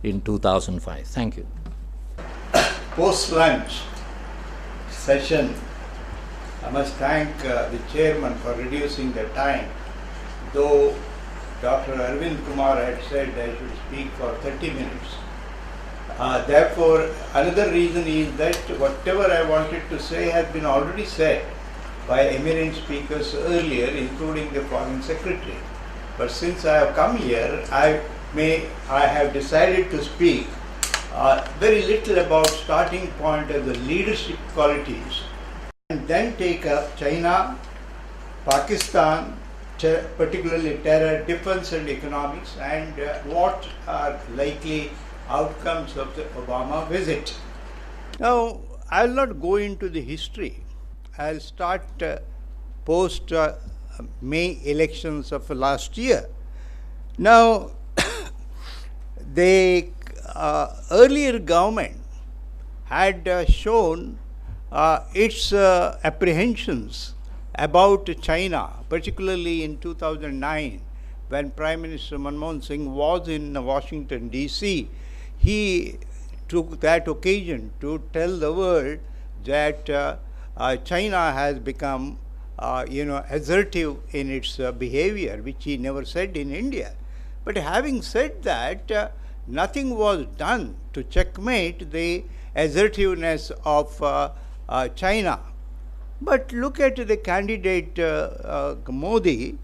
in 2005. Thank you. Post-lunch session, I must thank the chairman for reducing the time, though Dr. Arvind Kumar had said I should speak for 30 minutes. Therefore, another reason is that whatever I wanted to say has been already said by eminent speakers earlier, including the Foreign Secretary. But since I have come here, I have decided to speak very little about starting point of the leadership qualities, and then take up China, Pakistan, particularly terror, defense and economics, and what are likely outcomes of the Obama visit. Now, I will not go into the history. I will start post May elections of last year. Now, the earlier government had shown its apprehensions about China, particularly in 2009, when Prime Minister Manmohan Singh was in Washington, D.C. He took that occasion to tell the world that China has become, assertive in its behavior, which he never said in India. But having said that, nothing was done to checkmate the assertiveness of China. But look at the candidate Modi.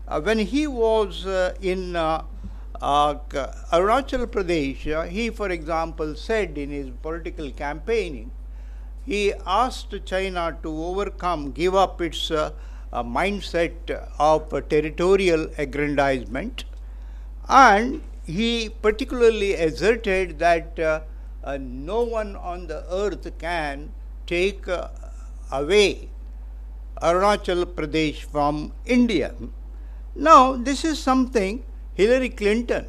When he was in Arunachal Pradesh, he, for example, said in his political campaigning, he asked China to give up its mindset of territorial aggrandizement, and he particularly asserted that no one on the earth can take away Arunachal Pradesh from India. Now, this is something Hillary Clinton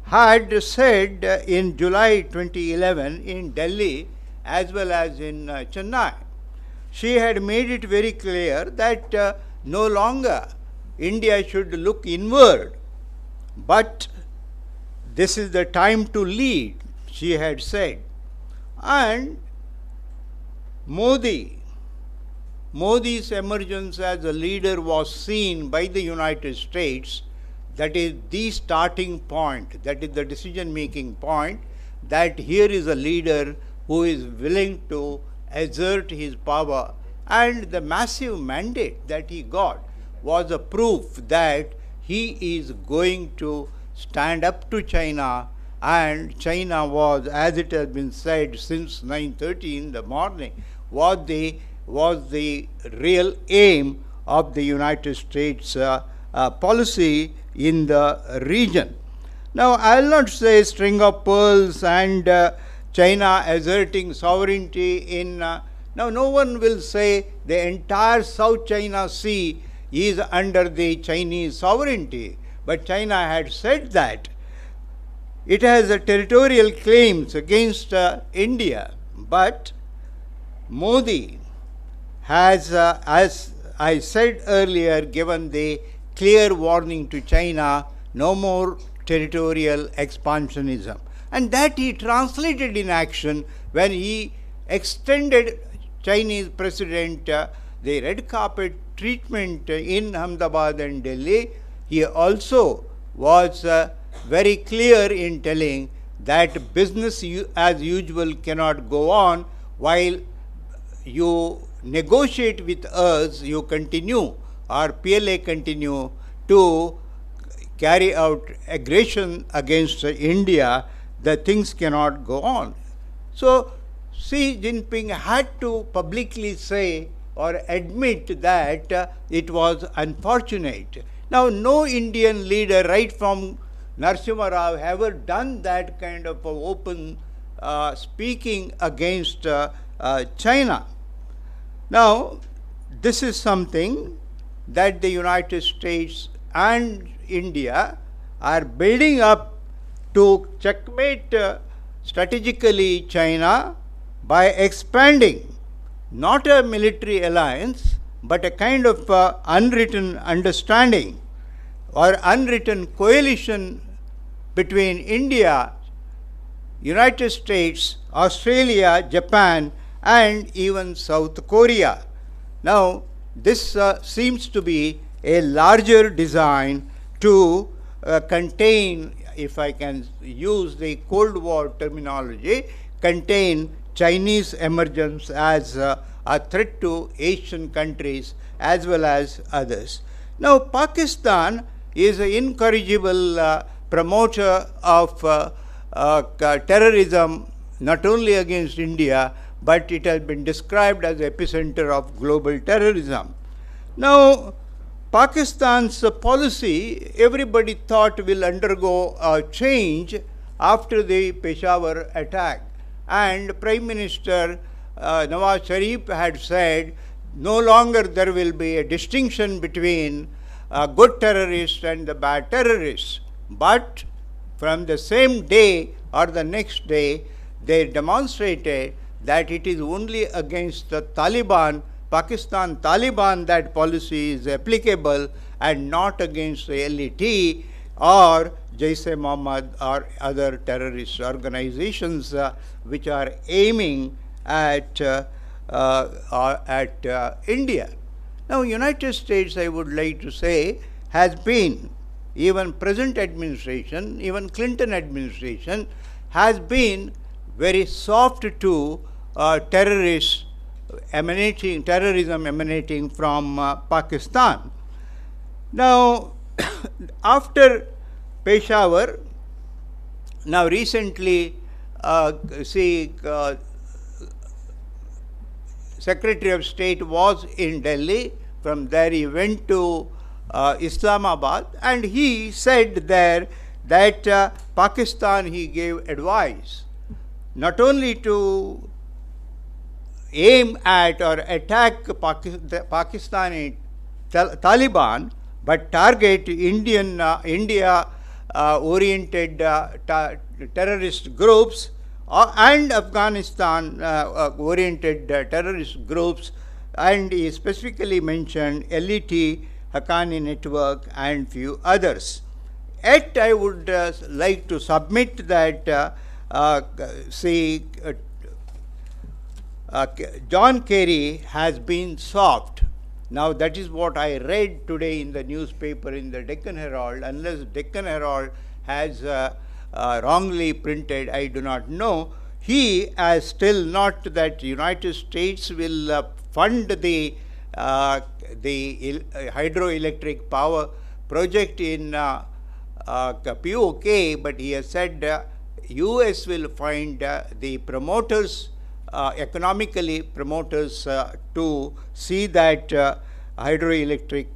had said in July 2011 in Delhi as well as in Chennai. She had made it very clear that no longer India should look inward, but this is the time to lead, she had said. And Modi's emergence as a leader was seen by the United States. That is the starting point, that is the decision-making point, that here is a leader who is willing to exert his power, and the massive mandate that he got was a proof that he is going to stand up to China, and China was, as it has been said since 9:30 in the morning, was the real aim of the United States policy in the region. Now, I will not say string of pearls and China asserting sovereignty in. Now, no one will say the entire South China Sea is under the Chinese sovereignty, but China had said that it has territorial claims against India. But Modi has, as I said earlier, given the clear warning to China, no more territorial expansionism. And that he translated in action when he extended Chinese president the red carpet treatment in Ahmedabad and Delhi. He also was very clear in telling that business as usual cannot go on while you negotiate with us, you continue, or PLA continue to carry out aggression against India, the things cannot go on. So Xi Jinping had to publicly say or admit that it was unfortunate. Now, no Indian leader, right from Narasimha Rao, ever done that kind of open speaking against China. Now, this is something that the United States and India are building up to checkmate strategically China by expanding not a military alliance but a kind of unwritten understanding or unwritten coalition between India, United States, Australia, Japan, and even South Korea. Now, this seems to be a larger design to contain, if I can use the Cold War terminology, contain Chinese emergence as a threat to Asian countries as well as others. Now, Pakistan is an incorrigible promoter of terrorism, not only against India, but it has been described as the epicenter of global terrorism. Now, Pakistan's policy, everybody thought will undergo a change after the Peshawar attack. And Prime Minister Nawaz Sharif had said, no longer there will be a distinction between good terrorists and the bad terrorists. But from the same day or the next day, they demonstrated that it is only against the Taliban, Pakistan Taliban, that policy is applicable and not against the LET or Jaish-e-Mohammed or other terrorist organizations which are aiming at India. Now, United States, I would like to say, has been, even present administration, even Clinton administration, has been very soft to terrorism emanating from Pakistan. Now, after Peshawar, now recently, Secretary of State was in Delhi. From there he went to Islamabad, and he said there that Pakistan, he gave advice not only to aim at or attack the Pakistani Taliban, but target India oriented terrorist groups and Afghanistan oriented terrorist groups, and he specifically mentioned LET, Haqqani Network, and few others. Yet I would like to submit that John Kerry has been soft. Now, that is what I read today in the newspaper, in the Deccan Herald. Unless Deccan Herald has wrongly printed, I do not know. He has still not that United States will fund the hydroelectric power project in POK, but he has said US will find the promoters, economically promoters, to see that hydroelectric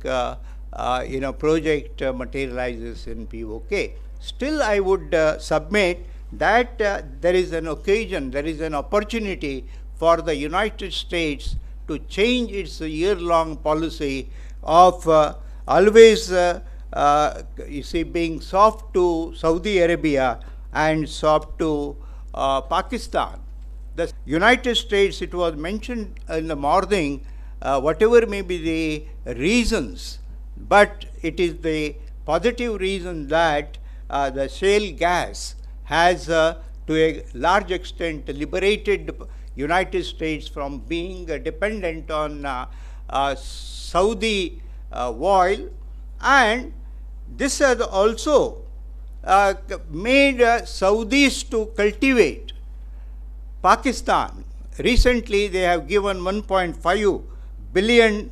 project materializes in POK. Still, I would submit that there is an occasion, there is an opportunity for the United States to change its year-long policy of always being soft to Saudi Arabia and soft to Pakistan. The United States, it was mentioned in the morning, whatever may be the reasons, but it is the positive reason that the shale gas has to a large extent liberated United States from being dependent on Saudi oil, and this has also made Saudis to cultivate Pakistan. Recently, they have given $1.5 billion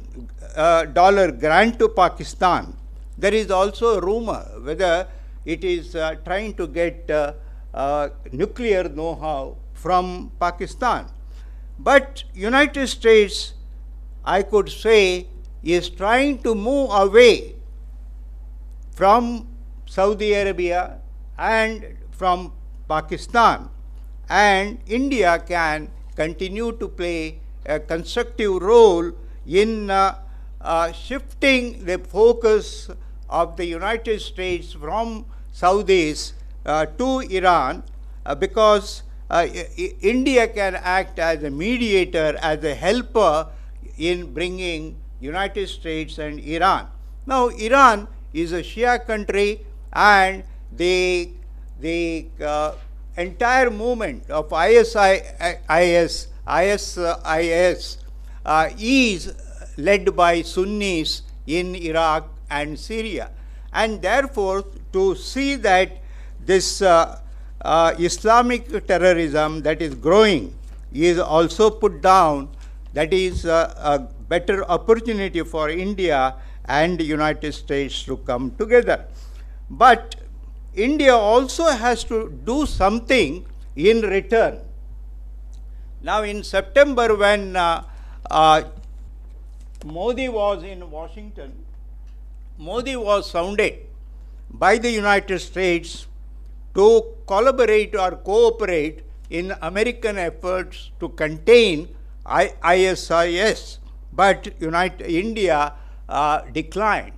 grant to Pakistan. There is also a rumor whether it is trying to get nuclear know-how from Pakistan. But United States, I could say, is trying to move away from Saudi Arabia and from Pakistan, and India can continue to play a constructive role in shifting the focus of the United States from Saudis to Iran, because India can act as a mediator, as a helper in bringing United States and Iran. Now, Iran is a Shia country, and they entire movement of ISIS is led by Sunnis in Iraq and Syria. And therefore, to see that this Islamic terrorism that is growing is also put down, that is a better opportunity for India and the United States to come together. But India also has to do something in return. Now, in September, when Modi was in Washington, Modi was sounded by the United States to collaborate or cooperate in American efforts to contain ISIS, but India declined.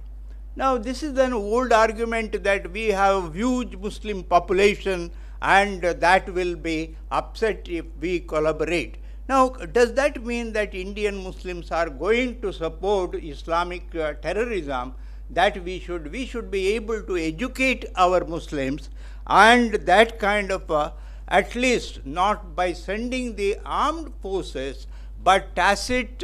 Now, this is an old argument that we have a huge Muslim population and that will be upset if we collaborate. Now, does that mean that Indian Muslims are going to support Islamic terrorism? That we should be able to educate our Muslims, and that kind of at least not by sending the armed forces, but tacit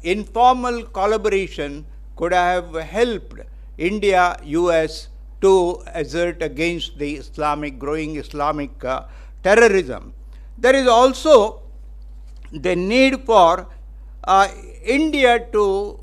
informal collaboration could have helped India, US to assert against the growing Islamic terrorism. There is also the need for India to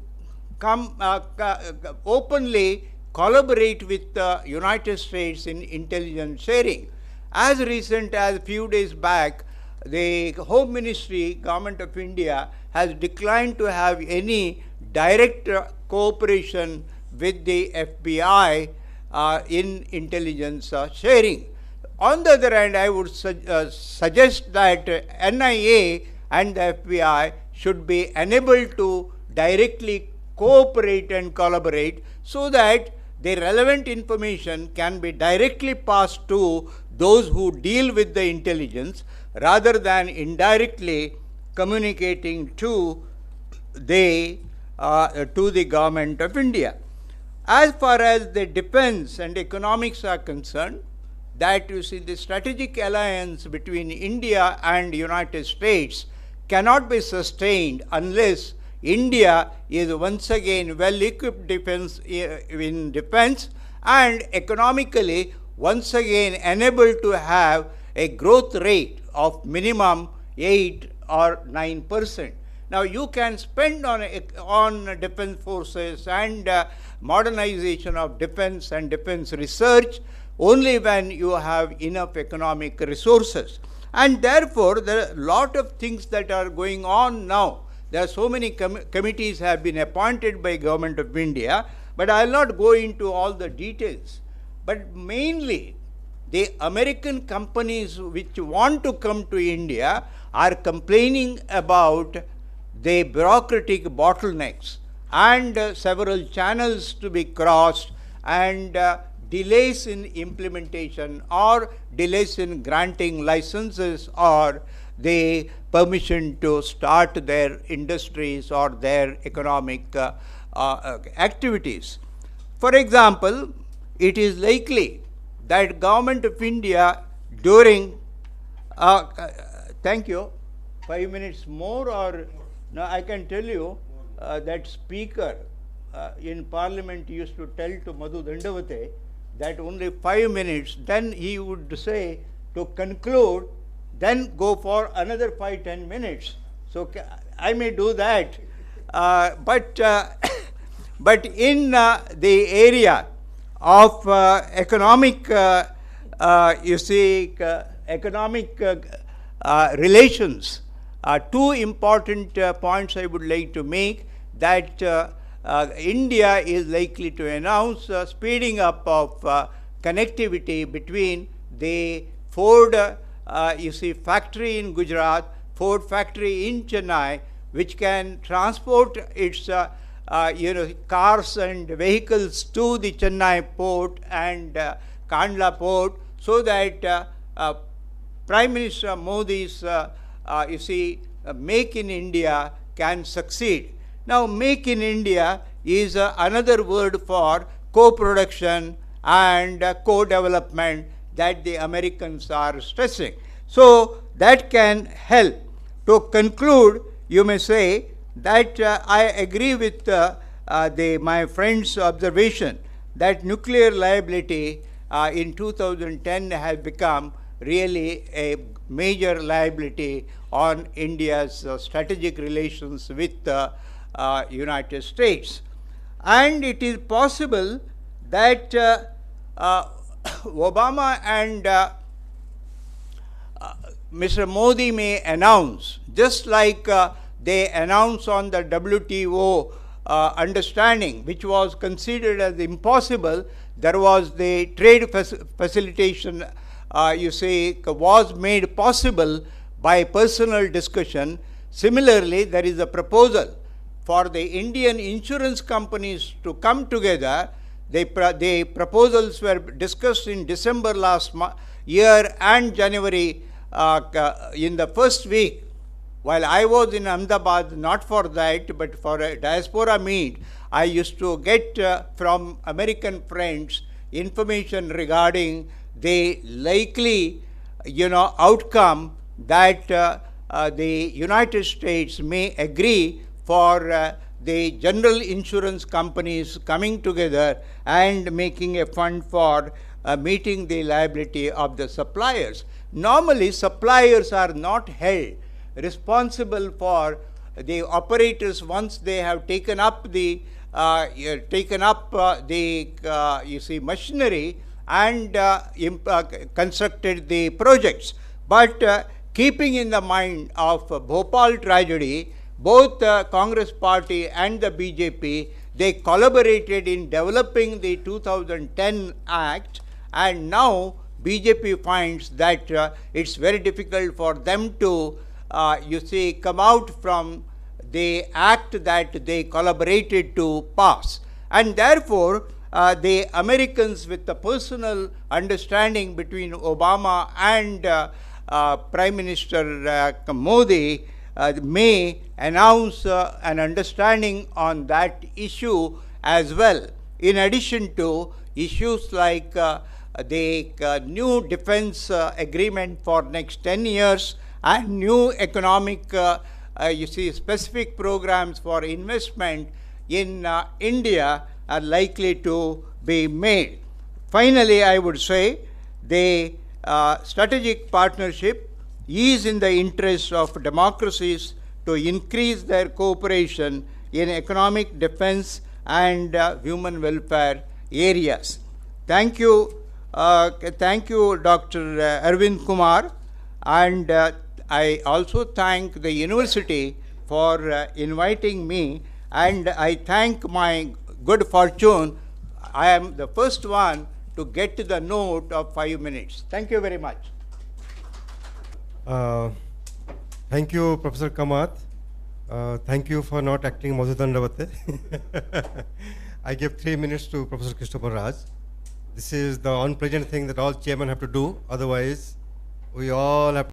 openly collaborate with the United States in intelligence sharing. As recent as a few days back, the Home Ministry, Government of India, has declined to have any direct cooperation with the FBI in intelligence sharing. On the other hand, I would suggest that NIA and the FBI should be enabled to directly cooperate and collaborate so that the relevant information can be directly passed to those who deal with the intelligence rather than indirectly communicating to the government of India. As far as the defense and economics are concerned, that you see the strategic alliance between India and United States cannot be sustained unless India is once again well equipped in defense and economically once again enabled to have a growth rate of minimum 8 or 9%. Now, you can spend on defense forces and modernization of defense and defense research only when you have enough economic resources. And therefore, there are a lot of things that are going on now. There are so many committees have been appointed by Government of India, but I will not go into all the details. But mainly, the American companies which want to come to India are complaining about the bureaucratic bottlenecks and several channels to be crossed and delays in implementation or delays in granting licenses or the permission to start their industries or their economic activities. For example, it is likely that Government of India during, thank you, 5 minutes more or, now I can tell you that speaker in parliament used to tell to Madhu Dandavate that only 5 minutes, then he would say to conclude, then go for another 5-10 minutes. So I may do that, but in the area of economic, economic relations, two important points I would like to make, that India is likely to announce speeding up of connectivity between the Ford factory in Gujarat, Ford factory in Chennai, which can transport its cars and vehicles to the Chennai port and Kandla port, so that Prime Minister Modi's Make in India can succeed. Now, Make in India is another word for co-production and co-development that the Americans are stressing. So that can help. To conclude, you may say that I agree with my friend's observation that nuclear liability in 2010 has become really a major liability on India's strategic relations with the United States. And it is possible that Obama and Mr. Modi may announce, just like they announced on the WTO understanding, which was considered as impossible. There was the trade facilitation, was made possible by personal discussion. Similarly, there is a proposal for the Indian insurance companies to come together. The proposals were discussed in December last year and January in the first week. While I was in Ahmedabad, not for that, but for a diaspora meet, I used to get from American friends information regarding the likely, outcome that the United States may agree for the general insurance companies coming together and making a fund for meeting the liability of the suppliers. Normally, suppliers are not held responsible for the operators once they have taken up the machinery and constructed the projects. But keeping in the mind of Bhopal tragedy, both the Congress party and the BJP, they collaborated in developing the 2010 Act, and now BJP finds that it's very difficult for them to come out from the act that they collaborated to pass. And therefore, the Americans, with the personal understanding between Obama and Prime Minister Modi, may announce an understanding on that issue as well, in addition to issues like the new defense agreement for next 10 years and new economic, specific programs for investment in India are likely to be made. Finally, I would say the strategic partnership is in the interest of democracies to increase their cooperation in economic, defense, and human welfare areas. Thank you, Dr. Arvind Kumar, and I also thank the university for inviting me, and I thank my good fortune. I am the first one to get to the note of 5 minutes. Thank you very much. Thank you, Professor Kamath. Thank you for not acting Mazudandavate. I give 3 minutes to Professor Christopher Raj. This is the unpleasant thing that all chairmen have to do. Otherwise, we all have